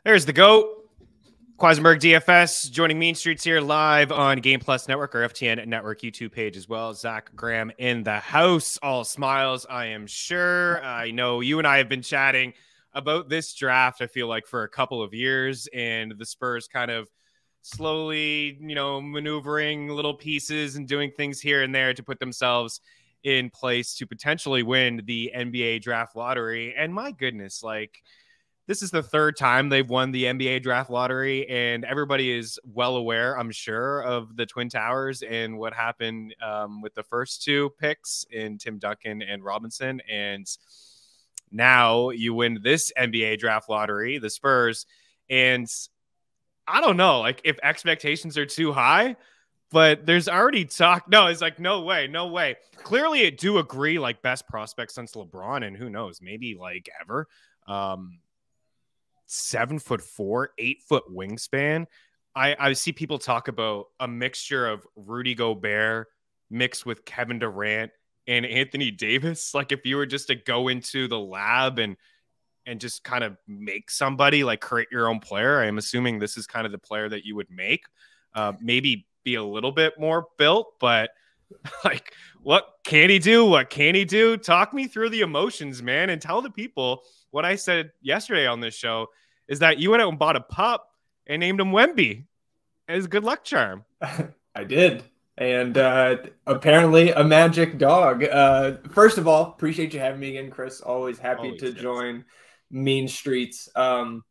There's the GOAT. Quasenberg DFS joining Mean Streets here live on Game Plus Network or FTN Network YouTube page as well. Zac Graham in the house. All smiles, I am sure. I know you and I have been chatting about this draft, I feel like, for a couple of years, and the Spurs kind of slowly, maneuvering little pieces and doing things here and there to put themselves in place to potentially win the NBA draft lottery. And my goodness, this is the third time they've won the NBA draft lottery, and everybody is well aware, I'm sure, of the Twin Towers and what happened with the first two picks in Tim Duncan and Robinson. And now you win this NBA draft lottery, the Spurs. And I don't know, if expectations are too high, but there's already talk. No, it's no way. Clearly, I do agree, best prospect since LeBron, and who knows, maybe ever. 7'4", 8-foot wingspan. I see people talk about a mixture of Rudy Gobert mixed with Kevin Durant and Anthony Davis. If you were just to go into the lab and just kind of make somebody, create your own player, I'm assuming this is kind of the player that you would make. Maybe be a little bit more built, but what can he do? What can he do? Talk me through the emotions, man, and tell the people what I said yesterday on this show is that you went out and bought a pup and named him Wemby as a good luck charm. I did. And apparently a magic dog. First of all, appreciate you having me again, Chris. Always happy to join Mean Streets. And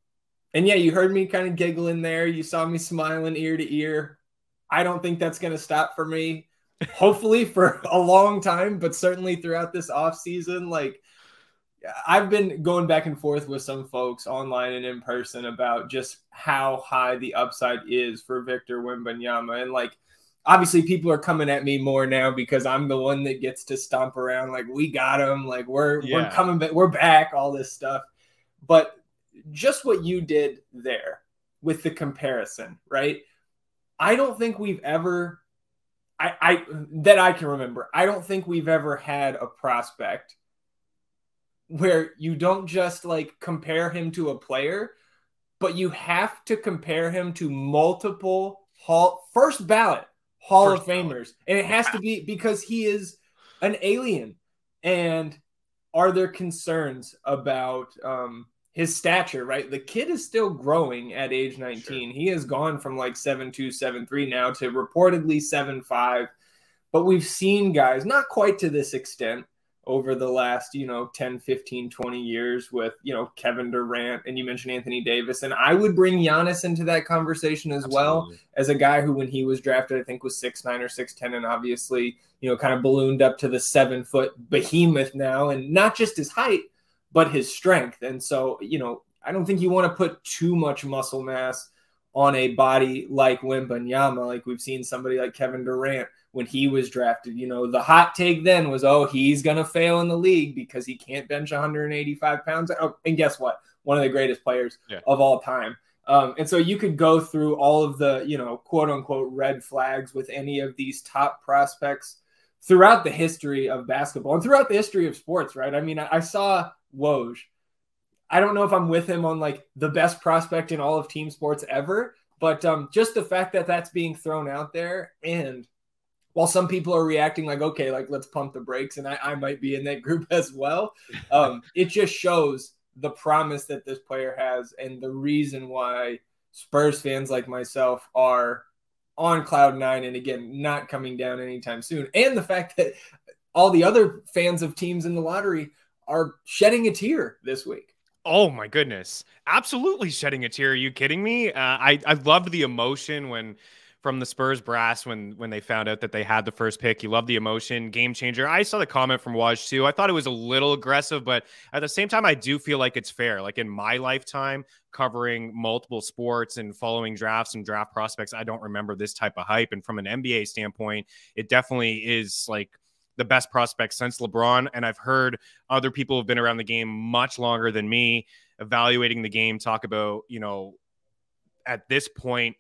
yeah, you heard me kind of giggling there. You saw me smiling ear to ear. I don't think that's going to stop for me, hopefully for a long time, but certainly throughout this off season. I've been going back and forth with some folks online and in person about just how high the upside is for Victor Wembanyama. And obviously people are coming at me more now because I'm the one that gets to stomp around. We got him, we're coming back, we're back, all this stuff. But just what you did there with the comparison, right? I don't think we've ever, that I can remember, I don't think we've ever had a prospect where you don't just compare him to a player, but you have to compare him to multiple first ballot Hall of Famers. And it has to be because he is an alien. And are there concerns about his stature, right? The kid is still growing at age 19. Sure. He has gone from 7'2", 7'3" now to reportedly 7'5". But we've seen guys, not quite to this extent, over the last, 10, 15, 20 years with, Kevin Durant, and you mentioned Anthony Davis. And I would bring Giannis into that conversation as well, as a guy who, when he was drafted, I think was 6'9" or 6'10", and obviously, kind of ballooned up to the 7-foot behemoth now, and not just his height, but his strength. And so, I don't think you want to put too much muscle mass on a body like Wembanyama. We've seen somebody like Kevin Durant when he was drafted. The hot take then was, he's going to fail in the league because he can't bench 185 pounds. Oh, and guess what? One of the greatest players of all time. And so you could go through all of the, quote unquote, red flags with any of these top prospects throughout the history of basketball and throughout the history of sports, right? I mean, I saw Woj. I don't know if I'm with him on the best prospect in all of team sports ever, but just the fact that that's being thrown out there, and while some people are reacting okay, let's pump the brakes, and I might be in that group as well, it just shows the promise that this player has and the reason why Spurs fans like myself are on cloud nine, and again, not coming down anytime soon. And the fact that all the other fans of teams in the lottery are shedding a tear this week. Oh my goodness. Absolutely shedding a tear. Are you kidding me? I loved the emotion from the Spurs brass when they found out that they had the first pick. You love the emotion. Game changer. I saw the comment from Waj too. I thought it was a little aggressive, but at the same time, I do feel like it's fair. In my lifetime, covering multiple sports and following drafts and draft prospects, I don't remember this type of hype. And from an NBA standpoint, it definitely is the best prospect since LeBron. And I've heard other people who have been around the game much longer than me evaluating the game talk about, at this point,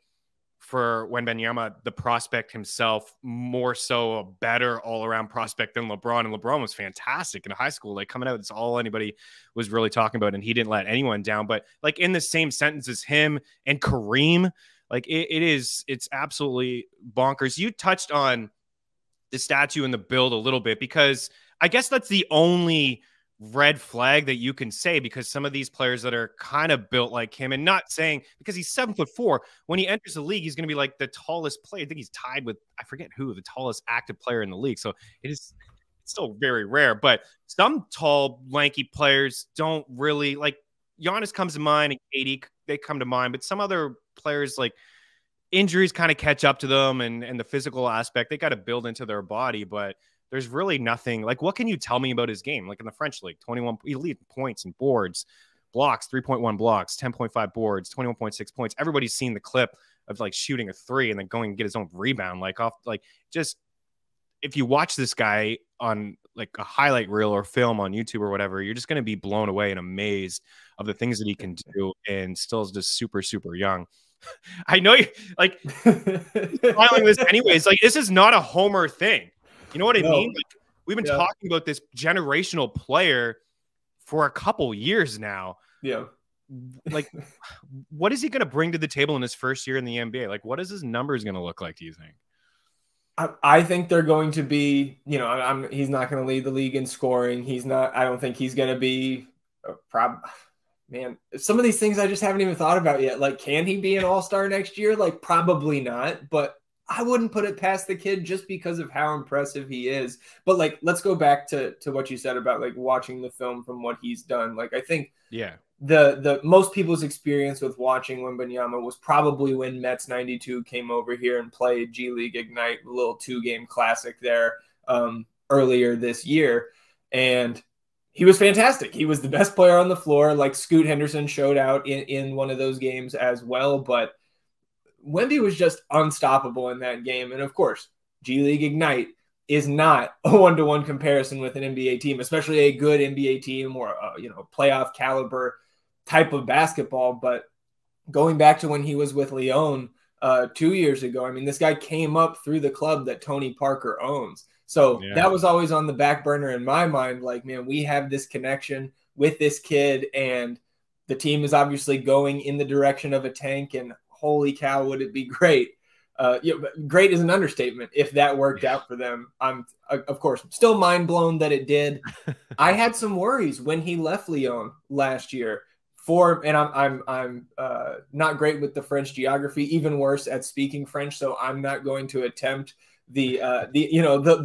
for Wembanyama, the prospect himself, more so a better all-around prospect than LeBron. And LeBron was fantastic in high school. Like coming out, it's all anybody was really talking about, and he didn't let anyone down. But like in the same sentence as him and Kareem, like it's absolutely bonkers. You touched on the statue and the build a little bit, because I guess that's the only red flag that you can say, because some of these players that are kind of built like him, and not saying because he's 7'4", when he enters the league, he's going to be like the tallest player. I think he's tied with, I forget who, the tallest active player in the league. So it's still very rare, but some tall, lanky players don't really, like Giannis comes to mind and KD, they come to mind, but some other players, like injuries kind of catch up to them, and the physical aspect, they got to build into their body. But there's really nothing, like, what can you tell me about his game? Like in the French league, 21 elite points and boards, blocks, 3.1 blocks, 10.5 boards, 21.6 points. Everybody's seen the clip of like shooting a three and then going and get his own rebound. Like off, like just, if you watch this guy on like a highlight reel or film on YouTube or whatever, you're just going to be blown away and amazed of the things that he can do, and still is just super, super young. I know you like smiling this anyways. Like, this is not a homer thing. You know what I mean? Like, we've been talking about this generational player for a couple years now. Yeah. Like, what is he going to bring to the table in his first year in the NBA? Like, what is his numbers going to look like, do you think? I think they're going to be, you know, he's not going to lead the league in scoring. I don't think he's going to be man, some of these things I just haven't even thought about yet. Like, can he be an all-star next year? Like, probably not, but I wouldn't put it past the kid just because of how impressive he is. But like, let's go back to what you said about like watching the film from what he's done. Like, I think the most people's experience with watching Wembanyama was probably when Mets 92 came over here and played G League Ignite, a little 2-game classic there earlier this year. And he was fantastic. He was the best player on the floor. Like, Scoot Henderson showed out in one of those games as well. But Wemby was just unstoppable in that game. And of course, G League Ignite is not a one-to-one comparison with an NBA team, especially a good NBA team or playoff caliber type of basketball. But going back to when he was with Lyon 2 years ago, I mean, this guy came up through the club that Tony Parker owns. So that was always on the back burner in my mind. Like, man, we have this connection with this kid, and the team is obviously going in the direction of a tank, and holy cow, would it be great. Great is an understatement if that worked out for them. I'm, of course, still mind blown that it did. I had some worries when he left Lyon last year. I'm not great with the French geography, even worse at speaking French, so I'm not going to attempt the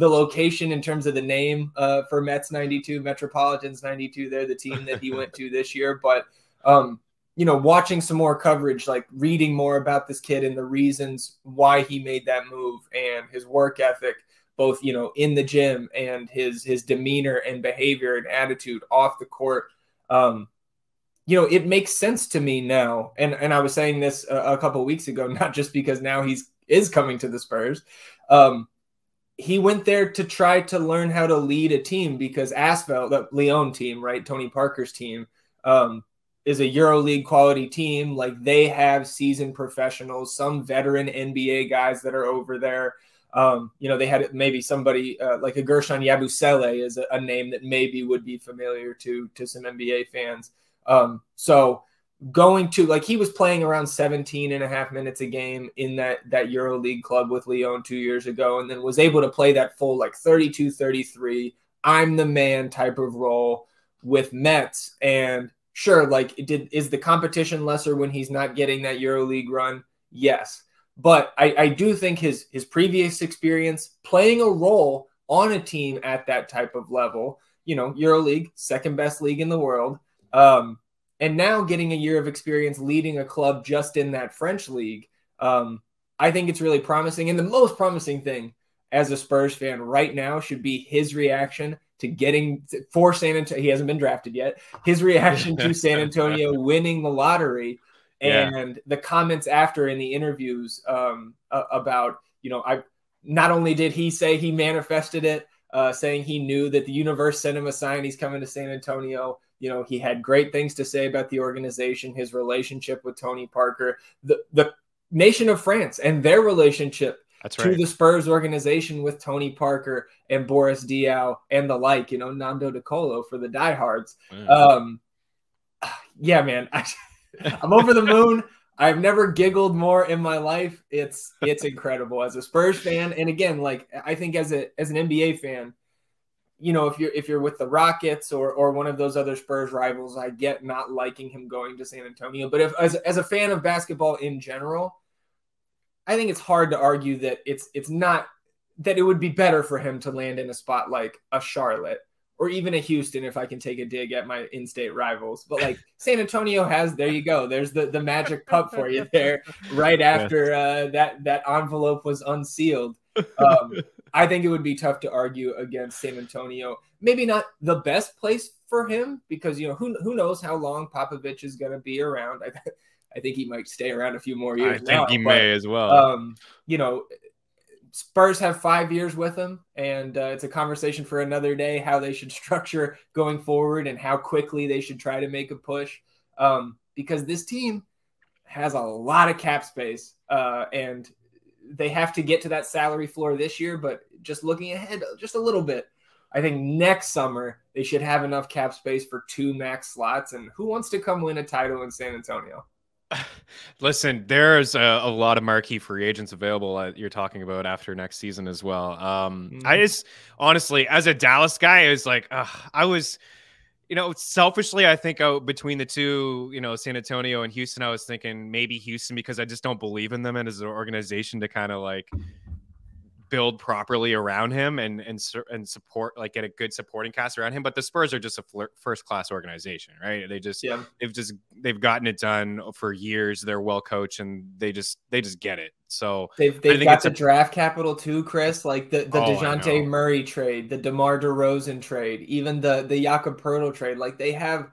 location in terms of the name for Mets 92, Metropolitans 92. They're the team that he went to this year, but watching some more coverage, like reading more about this kid and the reasons why he made that move, and his work ethic, both, in the gym, and his demeanor and behavior and attitude off the court. It makes sense to me now. And I was saying this a couple of weeks ago, not just because now he is coming to the Spurs. He went there to try to learn how to lead a team, because Asvel, the Lyon team, right, Tony Parker's team, is a EuroLeague quality team. Like, they have seasoned professionals, some veteran NBA guys that are over there. They had maybe somebody like a Gershon Yabusele is a name that maybe would be familiar to some NBA fans. So going to, like, he was playing around 17.5 minutes a game in that EuroLeague club with Lyon 2 years ago, and then was able to play that full, like, 32, 33, I'm the man type of role with Mets. And sure, like, is the competition lesser when he's not getting that EuroLeague run? Yes. But I do think his previous experience playing a role on a team at that type of level, EuroLeague, second best league in the world, and now getting a year of experience leading a club just in that French league, I think it's really promising. And the most promising thing as a Spurs fan right now should be his reaction to for San Antonio. He hasn't been drafted yet. His reaction to San Antonio winning the lottery, and the comments after in the interviews about, not only did he say he manifested it, saying he knew that the universe sent him a sign he's coming to San Antonio. He had great things to say about the organization, his relationship with Tony Parker, the nation of France and their relationship That's to right. the Spurs organization with Tony Parker and Boris Diaw and the like, you know, Nando De Colo for the diehards. Yeah, man, I'm over the moon. I've never giggled more in my life. It's incredible as a Spurs fan. And again, like, I think as an NBA fan, you know, if you're with the Rockets or one of those other Spurs rivals, I get not liking him going to San Antonio. But as a fan of basketball in general, I think it's hard to argue that it's not that it would be better for him to land in a spot like a Charlotte or even a Houston, if I can take a dig at my in-state rivals. But like San Antonio has, there you go. There's the magic pup for you there right after that envelope was unsealed. I think it would be tough to argue against San Antonio. Maybe not the best place for him because, you know, who knows how long Popovich is going to be around. I think he might stay around a few more years. I think he may as well. You know, Spurs have 5 years with him, and it's a conversation for another day how they should structure going forward and how quickly they should try to make a push because this team has a lot of cap space and they have to get to that salary floor this year. But just looking ahead just a little bit, I think next summer they should have enough cap space for 2 max slots. And who wants to come win a title in San Antonio? Listen, there's a lot of marquee free agents available you're talking about after next season as well. I just honestly, as a Dallas guy, I was like, I was, you know, selfishly, I think between the two, you know, San Antonio and Houston, I was thinking maybe Houston because I just don't believe in them and as an organization to kind of like build properly around him and support, like get a good supporting cast around him. But the Spurs are just a first class organization, right? They've gotten it done for years. They're well coached and they just get it. So they've got the draft capital too, Chris, like the DeJounte Murray trade, the DeMar DeRozan trade, even the Jakob Poeltl trade. Like they have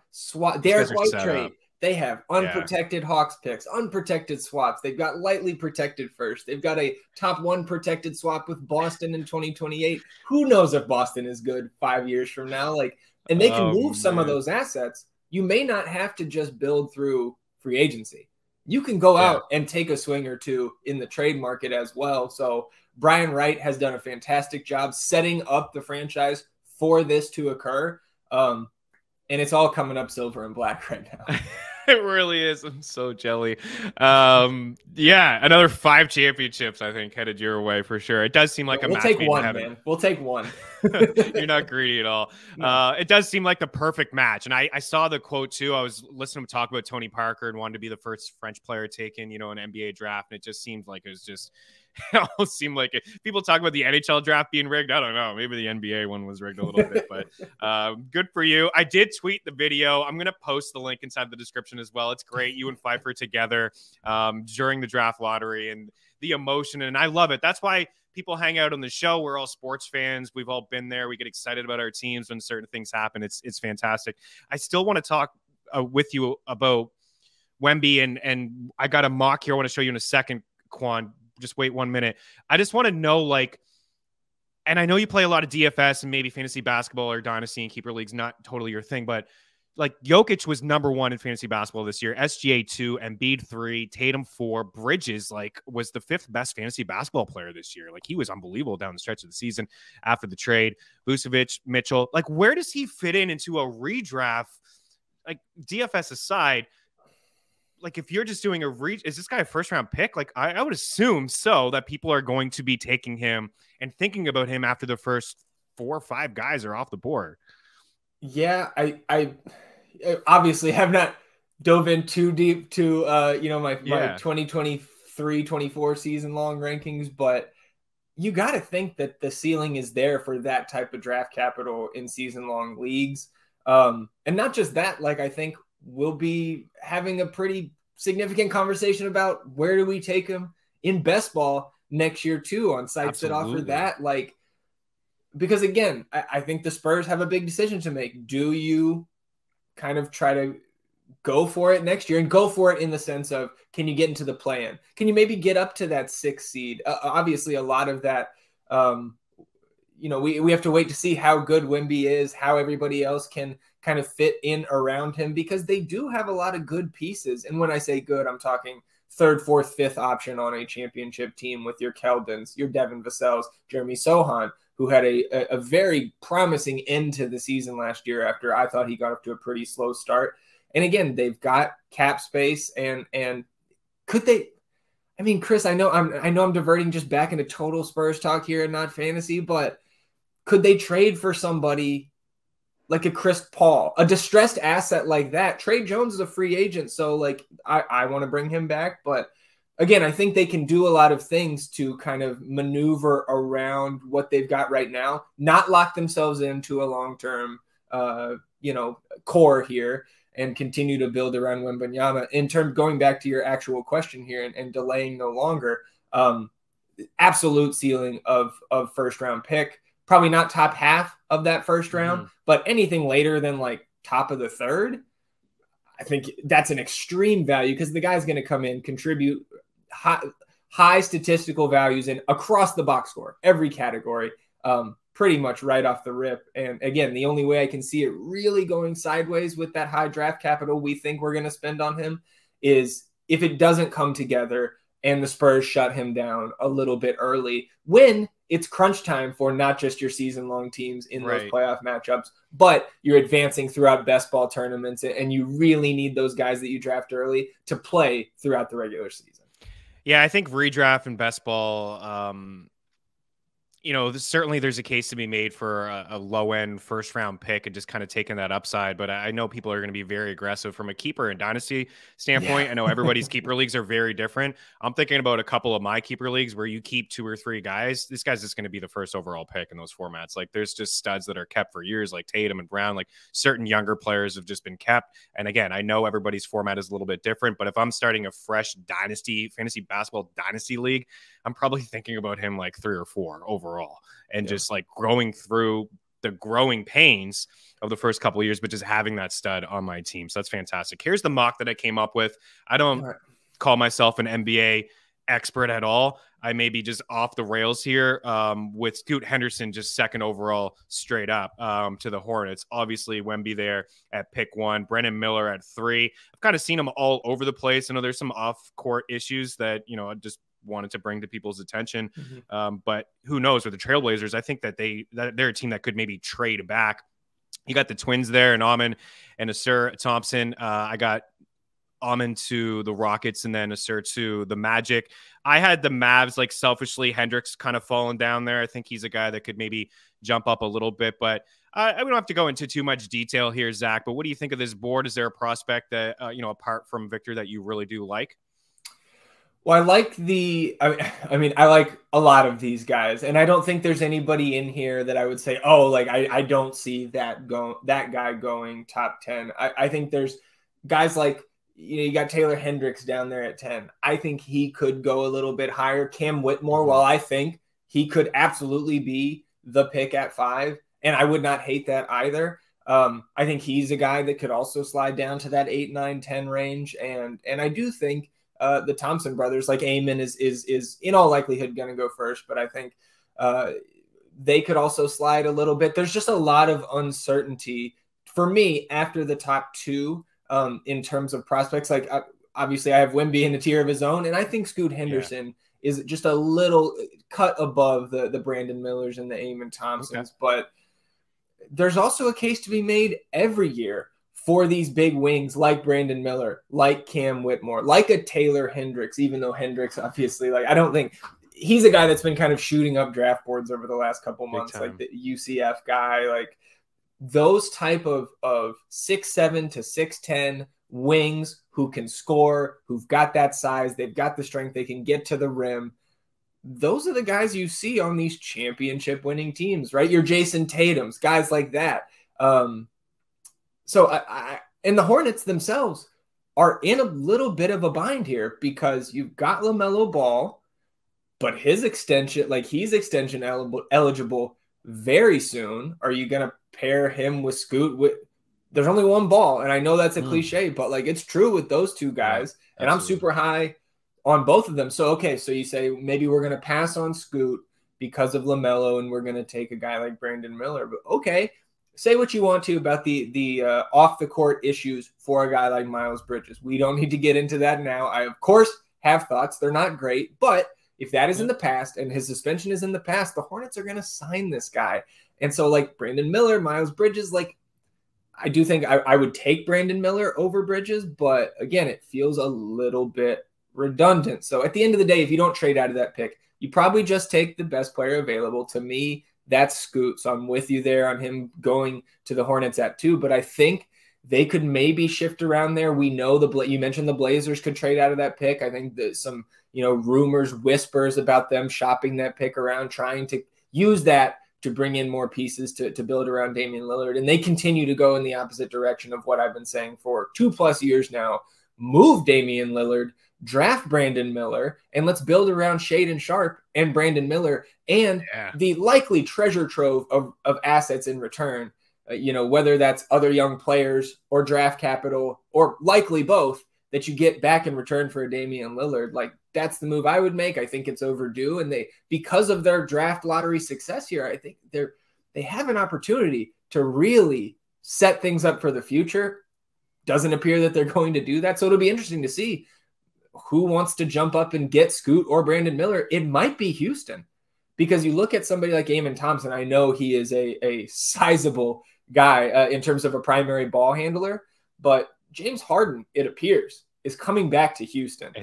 Derek White trade. They have unprotected Hawks picks, unprotected swaps. They've got lightly protected first. They've got a top 1 protected swap with Boston in 2028. Who knows if Boston is good 5 years from now? Like, and they can move some of those assets. You may not have to just build through free agency. You can go out and take a swing or two in the trade market as well. So Brian Wright has done a fantastic job setting up the franchise for this to occur. And it's all coming up silver and black right now. It really is. I'm so jelly. Another 5 championships, I think, headed your way for sure. It does seem like we'll take one, man. We'll take one. You're not greedy at all. No. It does seem like the perfect match. And I saw the quote too. I was listening to him talk about Tony Parker and wanted to be the first French player taken, you know, an NBA draft. And it just seemed like it was just it almost seemed like it. People talk about the NHL draft being rigged. I don't know. Maybe the NBA one was rigged a little bit, but good for you. I did tweet the video. I'm going to post the link inside the description as well. It's great. You and Pfeiffer together during the draft lottery and the emotion. And I love it. That's why people hang out on the show. We're all sports fans. We've all been there. We get excited about our teams when certain things happen. It's fantastic. I still want to talk with you about Wemby and I got a mock here. I want to show you in a second, Quan. Just wait 1 minute. I just want to know, like, and I know you play a lot of DFS and maybe fantasy basketball or dynasty and keeper leagues, not totally your thing, but like Jokic was #1 in fantasy basketball this year, SGA 2, Embiid 3, Tatum 4, Bridges like was the 5th best fantasy basketball player this year. Like he was unbelievable down the stretch of the season after the trade. Vucevic, Mitchell, like where does he fit into a redraft? Like DFS aside, like if you're just doing is this guy a first round pick? Like I would assume so that people are going to be taking him and thinking about him after the first 4 or 5 guys are off the board. Yeah. I obviously have not dove in too deep to, my 2023-24 season long rankings, but you got to think that the ceiling is there for that type of draft capital in season long leagues. And not just that, like I think we'll be having a pretty significant conversation about where do we take him in best ball next year too on sites that offer that. Like, because again, I think the Spurs have a big decision to make. Do you kind of try to go for it next year and go for it in the sense of, can you get into the play-in? Can you maybe get up to that 6th seed? Obviously a lot of that, we have to wait to see how good Wemby is, how everybody else can kind of fit in around him, because they do have a lot of good pieces. And when I say good, I'm talking third, fourth, fifth option on a championship team with your Keldons, your Devin Vassell's, Jeremy Sohan, who had a very promising end to the season last year after I thought he got up to a pretty slow start. And again, they've got cap space, and could they? I mean, Chris, I know I'm diverting just back into total Spurs talk here and not fantasy, but could they trade for somebody like a Chris Paul, a distressed asset like that? Trey Jones is a free agent, so like I want to bring him back, but again, I think they can do a lot of things to kind of maneuver around what they've got right now, not lock themselves into a long-term, core here, and continue to build around Wembanyama. In terms, going back to your actual question here and delaying no longer, absolute ceiling of first-round pick, probably not top half of that first round, but anything later than like top of the third, I think that's an extreme value, because the guy's going to come in, contribute high statistical values in across the box score, every category, pretty much right off the rip. And again, the only way I can see it really going sideways with that high draft capital we think we're going to spend on him is if it doesn't come together and the Spurs shut him down a little bit early when it's crunch time for not just your season-long teams in those playoff matchups, but you're advancing throughout best ball tournaments, and you really need those guys that you draft early to play throughout the regular season. Yeah, I think redraft and best ball, certainly there's a case to be made for a low-end first-round pick and just kind of taking that upside. But I know people are going to be very aggressive from a keeper and dynasty standpoint. Yeah. I know everybody's keeper leagues are very different. I'm thinking about a couple of my keeper leagues where you keep 2 or 3 guys. This guy's just going to be the first overall pick in those formats. Like, there's just studs that are kept for years, like Tatum and Brown. Like, certain younger players have just been kept. And again, I know everybody's format is a little bit different, but if I'm starting a fresh fantasy basketball dynasty league, I'm probably thinking about him like 3 or 4 overall, and just like growing through the growing pains of the first couple of years, but just having that stud on my team. So that's fantastic. Here's the mock that I came up with. I don't call myself an NBA expert at all. I may be just off the rails here with Scoot Henderson just second overall straight up to the Hornets. Obviously, Wemby there at pick 1, Brendan Miller at 3. I've kind of seen him all over the place. I know there's some off-court issues that, just wanted to bring to people's attention. But who knows with the Trailblazers? I think that they're a team that could maybe trade back. You got the Twins there, and Amon and Asir Thompson. I got Amon to the Rockets, and then Asir to the Magic. I had the Mavs, like, selfishly, Hendricks kind of falling down there. I think he's a guy that could maybe jump up a little bit, but we don't have to go into too much detail here, Zach, but what do you think of this board? Is there a prospect that, apart from Victor, that you really do like? Well, I like I like a lot of these guys, and I don't think there's anybody in here that I would say, oh, like I don't see that guy going top 10. I think there's guys like, you got Taylor Hendricks down there at 10. I think he could go a little bit higher. Cam Whitmore, while I think he could absolutely be the pick at 5, and I would not hate that either. I think he's a guy that could also slide down to that 8, 9, 10 range, and I do think the Thompson brothers, like Amon, is in all likelihood going to go first, but I think they could also slide a little bit. There's just a lot of uncertainty for me after the top 2 in terms of prospects. Like, obviously, I have Wemby in a tier of his own, and I think Scoot Henderson is just a little cut above the Brandon Millers and the Amon Thompsons. But there's also a case to be made every year for these big wings like Brandon Miller, like Cam Whitmore, like a Taylor Hendricks, even though Hendricks, obviously, like, I don't think he's a guy that's been kind of shooting up draft boards over the last couple months, like the UCF guy, like those type of 6'7" to 6'10" wings who can score, who've got that size, they've got the strength, they can get to the rim. Those are the guys you see on these championship winning teams, right? Your Jason Tatums, guys like that. So and the Hornets themselves are in a little bit of a bind here because you've got LaMelo Ball, but his extension, like he's extension eligible very soon. Are you going to pair him with Scoot? There's only one ball, and I know that's a cliche, but like it's true with those two guys, and I'm super high on both of them. So, okay, so you say maybe we're going to pass on Scoot because of LaMelo, and we're going to take a guy like Brandon Miller. But okay, say what you want to about the off the court issues for a guy like Miles Bridges. We don't need to get into that now. I, of course, have thoughts. They're not great, but if that is in the past and his suspension is in the past, the Hornets are going to sign this guy. And so like Brandon Miller, Miles Bridges, like I do think I would take Brandon Miller over Bridges, but again, it feels a little bit redundant. So at the end of the day, if you don't trade out of that pick, you probably just take the best player available. To me, that's Scoot. So I'm with you there on him going to the Hornets at 2, but I think they could maybe shift around there. We know you mentioned the Blazers could trade out of that pick. I think that some, rumors, whispers about them shopping that pick around, trying to use that to bring in more pieces to build around Damian Lillard. And they continue to go in the opposite direction of what I've been saying for 2+ years now. Move Damian Lillard, draft Brandon Miller, and let's build around Shaedon Sharpe and Brandon Miller and the likely treasure trove of assets in return, whether that's other young players or draft capital or likely both that you get back in return for a Damian Lillard. Like, that's the move I would make. I think it's overdue. And because of their draft lottery success here, I think they have an opportunity to really set things up for the future. Doesn't appear that they're going to do that. So it'll be interesting to see who wants to jump up and get Scoot or Brandon Miller. It might be Houston, because you look at somebody like Amen Thompson. I know he is a sizable guy in terms of a primary ball handler, but James Harden, it appears, is coming back to Houston.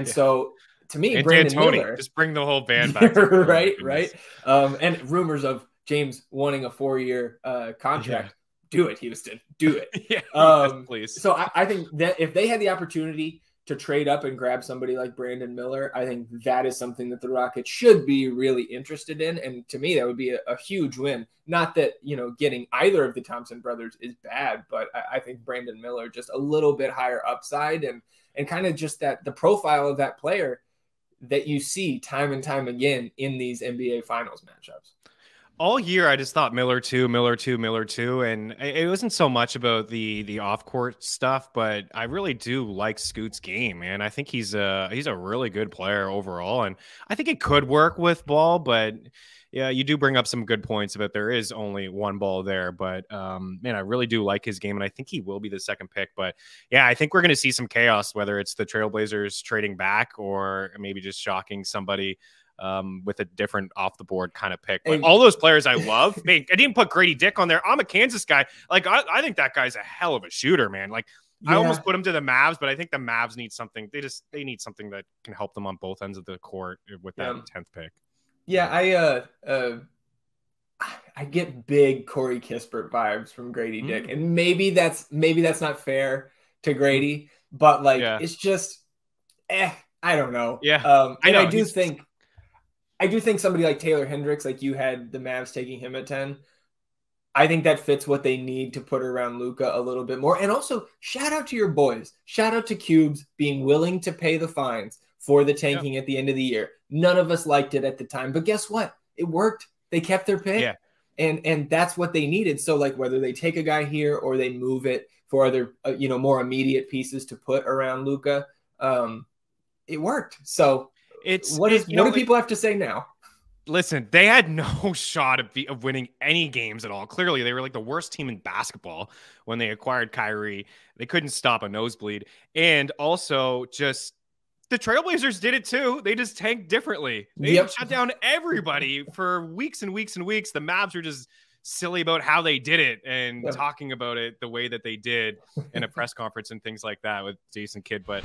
So to me, and Brandon Miller, just bring the whole band back. right. And rumors of James wanting a 4-year contract. Do it, Houston. Do it. Please. So I think that if they had the opportunity to trade up and grab somebody like Brandon Miller, I think that is something that the Rockets should be really interested in. And to me, that would be a huge win. Not that, getting either of the Thompson brothers is bad, but I think Brandon Miller just a little bit higher upside and kind of just that the profile of that player that you see time and time again in these NBA Finals matchups. All year, I just thought Miller too, and it wasn't so much about the off-court stuff, but I really do like Scoot's game, man. I think he's a really good player overall, and I think it could work with Ball, but yeah, you do bring up some good points about there is only one Ball there, but man, I really do like his game, and I think he will be the second pick. But yeah, I think we're going to see some chaos, whether it's the Trailblazers trading back or maybe just shocking somebody with a different off the board kind of pick. But all those players I love. Man, I didn't put Grady Dick on there. I'm a Kansas guy. Like, I think that guy's a hell of a shooter, man. Like, I almost put him to the Mavs, but I think the Mavs need something. They need something that can help them on both ends of the court with that 10th pick. Yeah, I get big Corey Kispert vibes from Grady Dick, and maybe that's not fair to Grady, but like it's just I don't know. Yeah, and I do think somebody like Taylor Hendricks, like you had the Mavs taking him at 10. I think that fits what they need to put around Luka a little bit more. And also, shout out to your boys. Shout out to Cubes being willing to pay the fines for the tanking at the end of the year. None of us liked it at the time, but guess what? It worked. They kept their pick, and that's what they needed. So, like, whether they take a guy here or they move it for other, more immediate pieces to put around Luka, it worked. So, what do people have to say now? Listen, they had no shot of winning any games at all. Clearly, they were like the worst team in basketball when they acquired Kyrie. They couldn't stop a nosebleed. And also, just the Trailblazers did it too. They just tanked differently. They shut down everybody for weeks and weeks and weeks. The Mavs were just silly about how they did it and talking about it the way that they did in a press conference and things like that with Jason Kidd. But